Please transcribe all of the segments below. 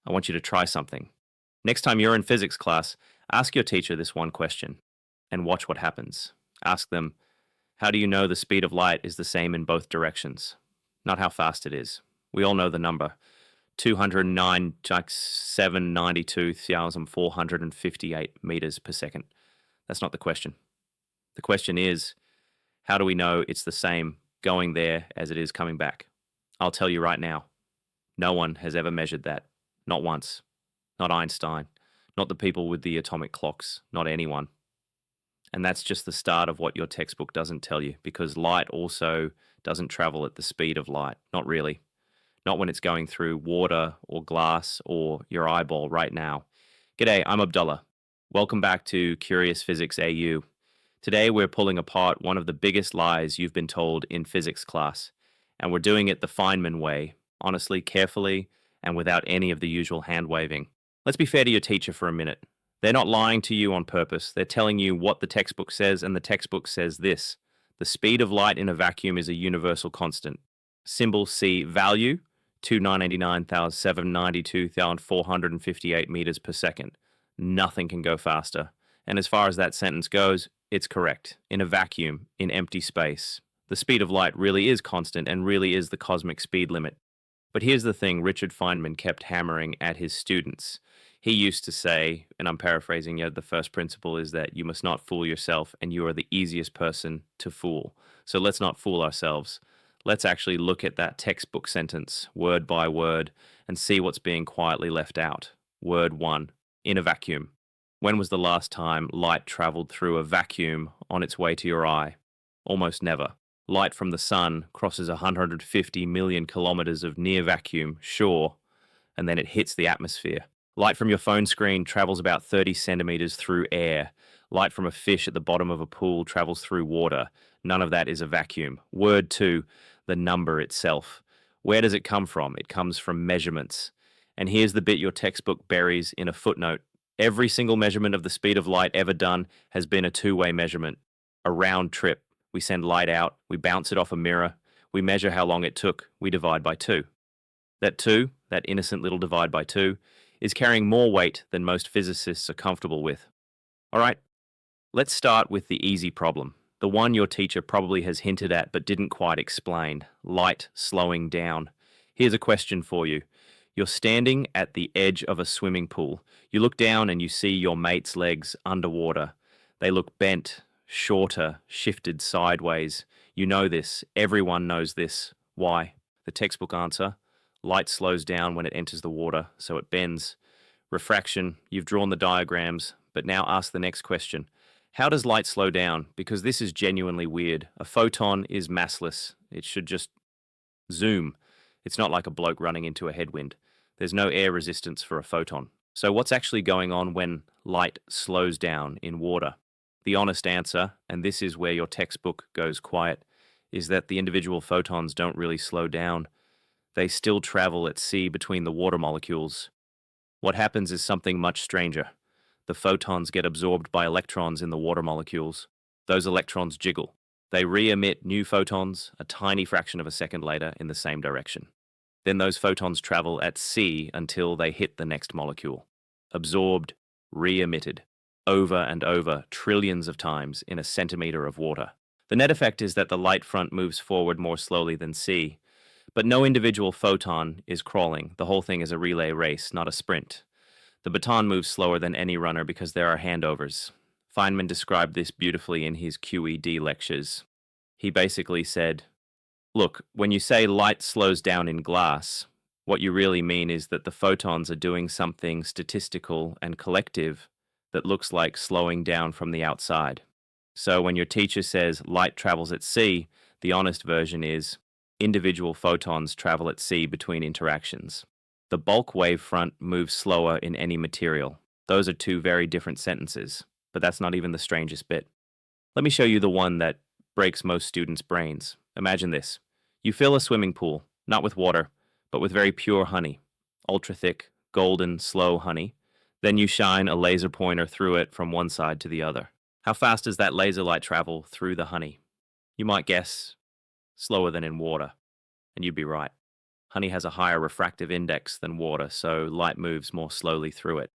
I want you to try something. Next time you're in physics class, ask your teacher this one question and watch what happens. Ask them, how do you know the speed of light is the same in both directions? Not how fast it is. We all know the number 209,792,458 meters per second. That's not the question. The question is, how do we know it's the same going there as it is coming back? I'll tell you right now. No one has ever measured that. Not once. Not Einstein. Not the people with the atomic clocks. Not anyone. And that's just the start of what your textbook doesn't tell you, because light also doesn't travel at the speed of light. Not really. Not when it's going through water or glass or your eyeball right now. G'day, I'm Abdullah. Welcome back to Curious Physics AU. Today we're pulling apart one of the biggest lies you've been told in physics class, and we're doing it the Feynman way, honestly, carefully, and without any of the usual hand-waving. Let's be fair to your teacher for a minute. They're not lying to you on purpose. They're telling you what the textbook says, and the textbook says this. The speed of light in a vacuum is a universal constant. Symbol C, value, 2,989,792,458 meters per second. Nothing can go faster. And as far as that sentence goes, it's correct. In a vacuum, in empty space, the speed of light really is constant and really is the cosmic speed limit. But here's the thing Richard Feynman kept hammering at his students. He used to say, and I'm paraphrasing here, the first principle is that you must not fool yourself, and you are the easiest person to fool. So let's not fool ourselves. Let's actually look at that textbook sentence, word by word, and see what's being quietly left out. Word 1, in a vacuum. When was the last time light traveled through a vacuum on its way to your eye? Almost never. Light from the sun crosses 150 million kilometers of near vacuum, sure, and then it hits the atmosphere. Light from your phone screen travels about 30 centimeters through air. Light from a fish at the bottom of a pool travels through water. None of that is a vacuum. Word 2, the number itself. Where does it come from? It comes from measurements. And here's the bit your textbook buries in a footnote. Every single measurement of the speed of light ever done has been a two-way measurement, a round trip. We send light out, we bounce it off a mirror, we measure how long it took, we divide by 2. That 2, that innocent little divide by 2, is carrying more weight than most physicists are comfortable with. All right, let's start with the easy problem, the one your teacher probably has hinted at but didn't quite explain, light slowing down. Here's a question for you. You're standing at the edge of a swimming pool. You look down and you see your mate's legs underwater. They look bent, shorter, shifted sideways. You know this. Everyone knows this. Why? The textbook answer. Light slows down when it enters the water, so it bends. Refraction, you've drawn the diagrams, but now ask the next question. How does light slow down? Because this is genuinely weird. A photon is massless. It should just zoom. It's not like a bloke running into a headwind. There's no air resistance for a photon. So what's actually going on when light slows down in water? The honest answer, and this is where your textbook goes quiet, is that the individual photons don't really slow down. They still travel at sea between the water molecules. What happens is something much stranger. The photons get absorbed by electrons in the water molecules. Those electrons jiggle. They re-emit new photons a tiny fraction of a second later in the same direction. Then those photons travel at sea until they hit the next molecule. Absorbed, re-emitted, over and over, trillions of times in a centimeter of water. The net effect is that the light front moves forward more slowly than c. But no individual photon is crawling. The whole thing is a relay race, not a sprint. The baton moves slower than any runner because there are handovers. Feynman described this beautifully in his QED lectures. He basically said, look, when you say light slows down in glass, what you really mean is that the photons are doing something statistical and collective that looks like slowing down from the outside. So when your teacher says light travels at sea, the honest version is individual photons travel at sea between interactions. The bulk wavefront moves slower in any material. Those are two very different sentences. But that's not even the strangest bit. Let me show you the one that breaks most students' brains. Imagine this. You fill a swimming pool, not with water, but with very pure honey. Ultra-thick, golden, slow honey. Then you shine a laser pointer through it from one side to the other. How fast does that laser light travel through the honey? You might guess slower than in water. And you'd be right. Honey has a higher refractive index than water, so light moves more slowly through it.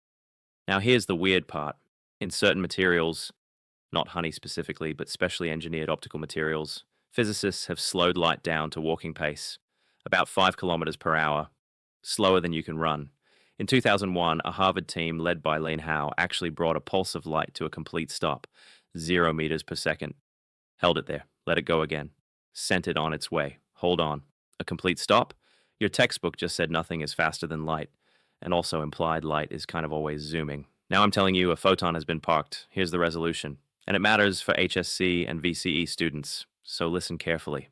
Now, here's the weird part. In certain materials, not honey specifically, but specially engineered optical materials, physicists have slowed light down to walking pace, about 5 kilometers per hour, slower than you can run. In 2001, a Harvard team led by Lin Hao actually brought a pulse of light to a complete stop, 0 meters per second. Held it there, let it go again, sent it on its way. Hold on. A complete stop? Your textbook just said nothing is faster than light, and also implied light is kind of always zooming. Now I'm telling you a photon has been parked. Here's the resolution. And it matters for HSC and VCE students, so listen carefully.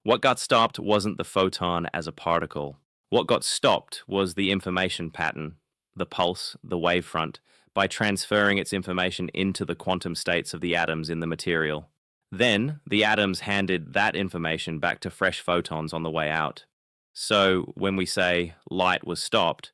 What got stopped wasn't the photon as a particle. What got stopped was the information pattern, the pulse, the wavefront, by transferring its information into the quantum states of the atoms in the material. Then, the atoms handed that information back to fresh photons on the way out. So, when we say light was stopped,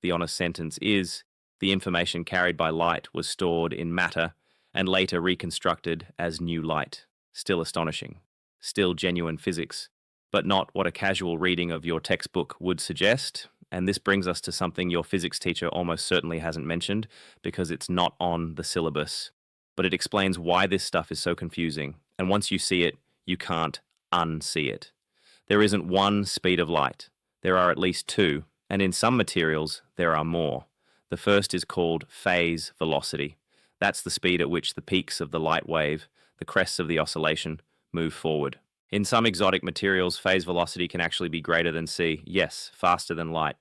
the honest sentence is the information carried by light was stored in matter and later reconstructed as new light. Still astonishing. Still genuine physics, but not what a casual reading of your textbook would suggest. And this brings us to something your physics teacher almost certainly hasn't mentioned because it's not on the syllabus. But it explains why this stuff is so confusing. And once you see it, you can't unsee it. There isn't one speed of light. There are at least two, and in some materials, there are more. The first is called phase velocity. That's the speed at which the peaks of the light wave, the crests of the oscillation, move forward. In some exotic materials, phase velocity can actually be greater than c. Yes, faster than light.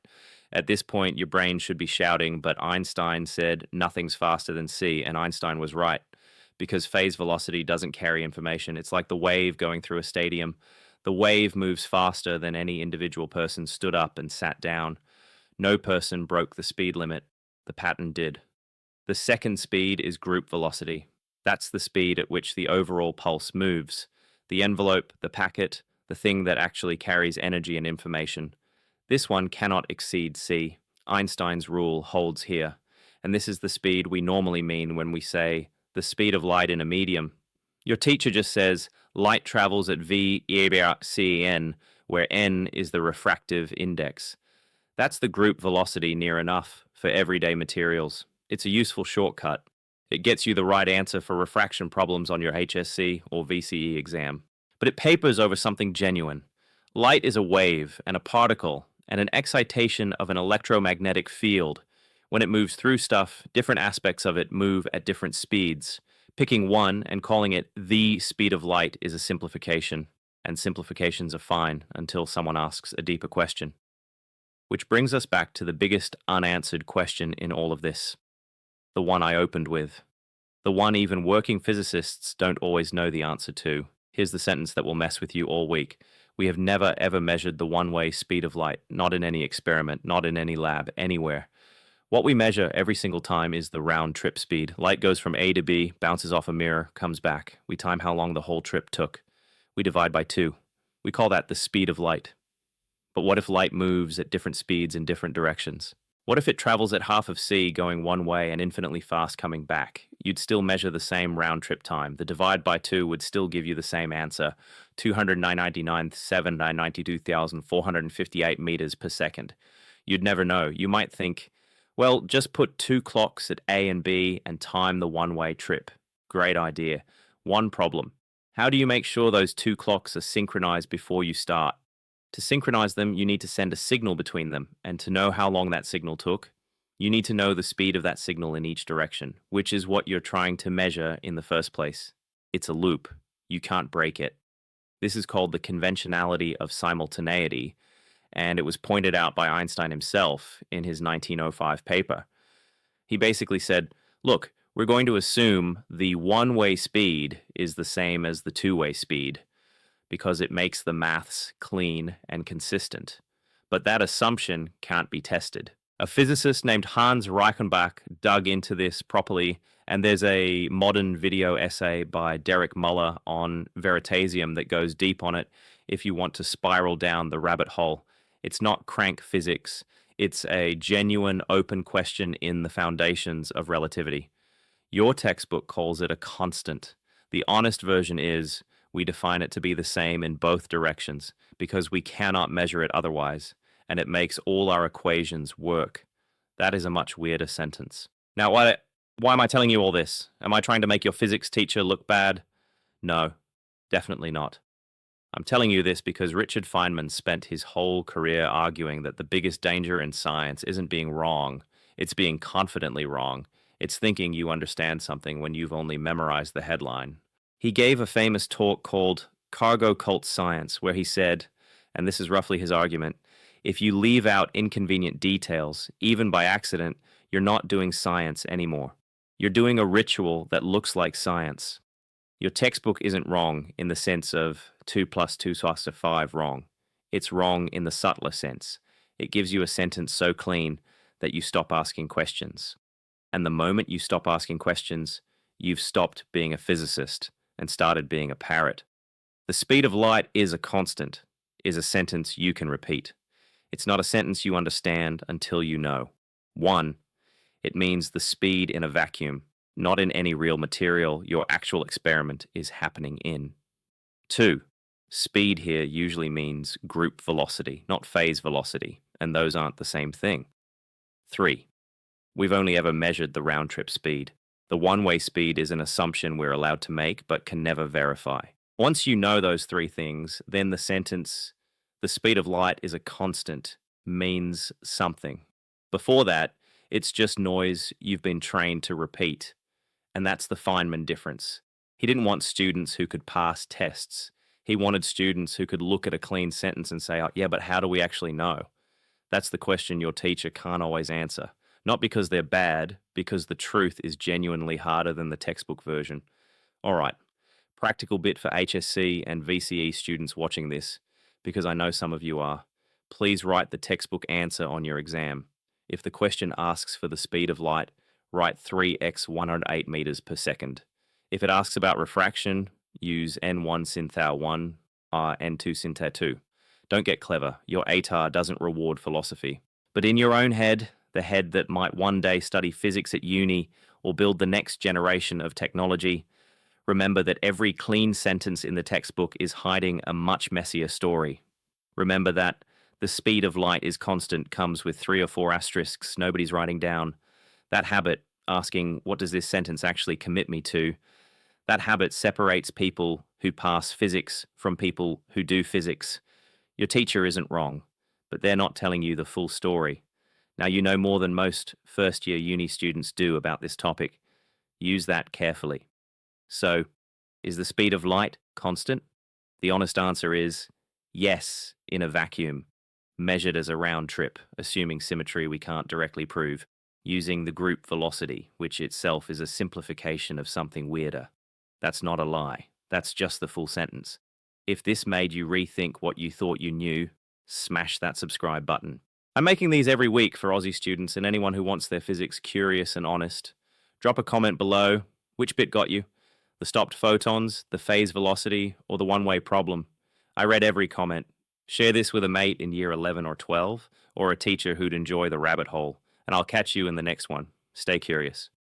At this point, your brain should be shouting, but Einstein said nothing's faster than c, and Einstein was right. Because phase velocity doesn't carry information. It's like the wave going through a stadium. The wave moves faster than any individual person stood up and sat down. No person broke the speed limit. The pattern did. The second speed is group velocity. That's the speed at which the overall pulse moves. The envelope, the packet, the thing that actually carries energy and information. This one cannot exceed c. Einstein's rule holds here. And this is the speed we normally mean when we say the speed of light in a medium. Your teacher just says light travels at v/cn, where n is the refractive index. That's the group velocity near enough for everyday materials. It's a useful shortcut. It gets you the right answer for refraction problems on your HSC or VCE exam. But it papers over something genuine. Light is a wave and a particle and an excitation of an electromagnetic field. When it moves through stuff, different aspects of it move at different speeds. Picking one and calling it the speed of light is a simplification, and simplifications are fine until someone asks a deeper question. Which brings us back to the biggest unanswered question in all of this. The one I opened with. The one even working physicists don't always know the answer to. Here's the sentence that will mess with you all week. We have never ever measured the one-way speed of light, not in any experiment, not in any lab, anywhere. What we measure every single time is the round trip speed. Light goes from A to B, bounces off a mirror, comes back. We time how long the whole trip took. We divide by 2. We call that the speed of light. But what if light moves at different speeds in different directions? What if it travels at half of c going one way and infinitely fast coming back? You'd still measure the same round trip time. The divide by 2 would still give you the same answer, 299,792,458 meters per second. You'd never know. You might think, well, just put 2 clocks at A and B and time the one-way trip. Great idea. One problem. How do you make sure those 2 clocks are synchronized before you start? To synchronize them, you need to send a signal between them, and to know how long that signal took, you need to know the speed of that signal in each direction, which is what you're trying to measure in the first place. It's a loop. You can't break it. This is called the conventionality of simultaneity, and it was pointed out by Einstein himself in his 1905 paper. He basically said, look, we're going to assume the one-way speed is the same as the two-way speed, because it makes the maths clean and consistent. But that assumption can't be tested. A physicist named Hans Reichenbach dug into this properly, and there's a modern video essay by Derek Muller on Veritasium that goes deep on it if you want to spiral down the rabbit hole. It's not crank physics. It's a genuine open question in the foundations of relativity. Your textbook calls it a constant. The honest version is, We define it to be the same in both directions because we cannot measure it otherwise, and it makes all our equations work. That is a much weirder sentence. Now, why am I telling you all this? Am I trying to make your physics teacher look bad? No, definitely not. I'm telling you this because Richard Feynman spent his whole career arguing that the biggest danger in science isn't being wrong, it's being confidently wrong. It's thinking you understand something when you've only memorized the headline. He gave a famous talk called Cargo Cult Science, where he said, and this is roughly his argument, if you leave out inconvenient details, even by accident, you're not doing science anymore. You're doing a ritual that looks like science. Your textbook isn't wrong in the sense of 2 plus 2 equals 5 wrong. It's wrong in the subtler sense. It gives you a sentence so clean that you stop asking questions. And the moment you stop asking questions, you've stopped being a physicist and started being a parrot. The speed of light is a constant, is a sentence you can repeat. It's not a sentence you understand until you know. 1, it means the speed in a vacuum, not in any real material your actual experiment is happening in. 2, speed here usually means group velocity, not phase velocity, and those aren't the same thing. 3, we've only ever measured the round-trip speed. The one-way speed is an assumption we're allowed to make but can never verify. Once you know those 3 things, then the sentence, the speed of light is a constant, means something. Before that, it's just noise you've been trained to repeat. And that's the Feynman difference. He didn't want students who could pass tests. He wanted students who could look at a clean sentence and say, oh, yeah, but how do we actually know? That's the question your teacher can't always answer. Not because they're bad, because the truth is genuinely harder than the textbook version. All right, practical bit for HSC and VCE students watching this, because I know some of you are. Please write the textbook answer on your exam. If the question asks for the speed of light, write 3x 108 meters per second. If it asks about refraction, use N1 sin theta 1, N2 sin theta 2. Don't get clever. Your ATAR doesn't reward philosophy. But in your own head, the head that might one day study physics at uni or build the next generation of technology, remember that every clean sentence in the textbook is hiding a much messier story. Remember that the speed of light is constant comes with 3 or 4 asterisks nobody's writing down. That habit, asking, what does this sentence actually commit me to? That habit separates people who pass physics from people who do physics. Your teacher isn't wrong, but they're not telling you the full story. Now you know more than most first-year uni students do about this topic. Use that carefully. So, is the speed of light constant? The honest answer is yes, in a vacuum, measured as a round trip, assuming symmetry we can't directly prove, using the group velocity, which itself is a simplification of something weirder. That's not a lie. That's just the full sentence. If this made you rethink what you thought you knew, smash that subscribe button. I'm making these every week for Aussie students and anyone who wants their physics curious and honest. Drop a comment below. Which bit got you? The stopped photons, the phase velocity, or the one-way problem? I read every comment. Share this with a mate in year 11 or 12, or a teacher who'd enjoy the rabbit hole, and I'll catch you in the next one. Stay curious.